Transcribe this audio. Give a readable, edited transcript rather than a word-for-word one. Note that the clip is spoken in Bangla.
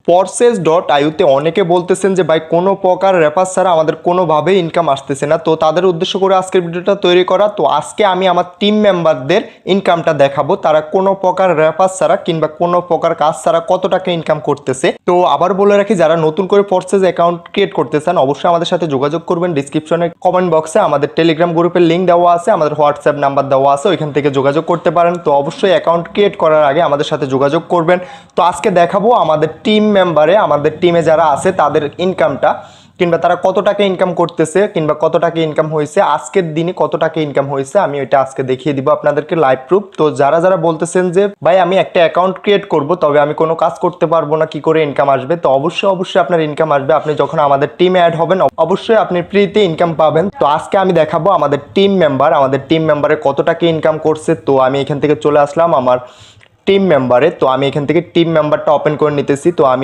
Porces.io তে অনেকে বলতেছেন যে ভাই কোনো প্রকার রেফার ছাড়া আমাদের কোনোভাবেই ইনকাম আসতেছে না। তো তাদের উদ্দেশ্য করে আজকের ভিডিওটা তৈরি করা। তো আজকে আমি আমার টিম মেম্বারদের ইনকামটা দেখাবো, তারা কোনো প্রকার রেফার ছাড়া কিংবা কোনো প্রকার কাজ ছাড়া কত টাকা ইনকাম করতেছে। তো আবার বলে রাখি, যারা নতুন করে Porces অ্যাকাউন্ট ক্রিয়েট করতে চান অবশ্যই আমাদের সাথে যোগাযোগ করবেন। ডিসক্রিপশনে কমেন্ট বক্সে আমাদের টেলিগ্রাম গ্রুপের লিঙ্ক দেওয়া আছে, আমাদের হোয়াটসঅ্যাপ নাম্বার দেওয়া আছে, ওইখান থেকে যোগাযোগ করতে পারেন। তো অবশ্যই অ্যাকাউন্ট ক্রিয়েট করার আগে আমাদের সাথে যোগাযোগ করবেন। তো আজকে দেখাবো আমাদের টিম মেম্বারে, আমাদের টিমে যারা আছে তাদের ইনকামটা, কিংবা তারা কত টাকা ইনকাম করতেছে কিংবা কত টাকা ইনকাম হয়েছে, আজকের দিনে কত টাকা ইনকাম হয়েছে আমি ওইটা আজকে দেখিয়ে দিব আপনাদেরকে লাইভ প্রুফ। তো যারা যারা বলতেছেন যে ভাই আমি একটা অ্যাকাউন্ট ক্রিয়েট করব তবে আমি কোনো কাজ করতে পারবো না, কি করে ইনকাম আসবে, তো অবশ্যই আপনার ইনকাম আসবে। আপনি যখন আমাদের টিমে অ্যাড হবেন অবশ্যই আপনি ফ্রিতে ইনকাম পাবেন। তো আজকে আমি দেখাবো আমাদের টিম মেম্বারে কত টাকা ইনকাম করছে। তো আমি এখান থেকে চলে আসলাম আমার টিম মেম্বারে। তো আমি এখান থেকে টিম মেম্বারটা ওপেন করে নিতেছি। তো আমি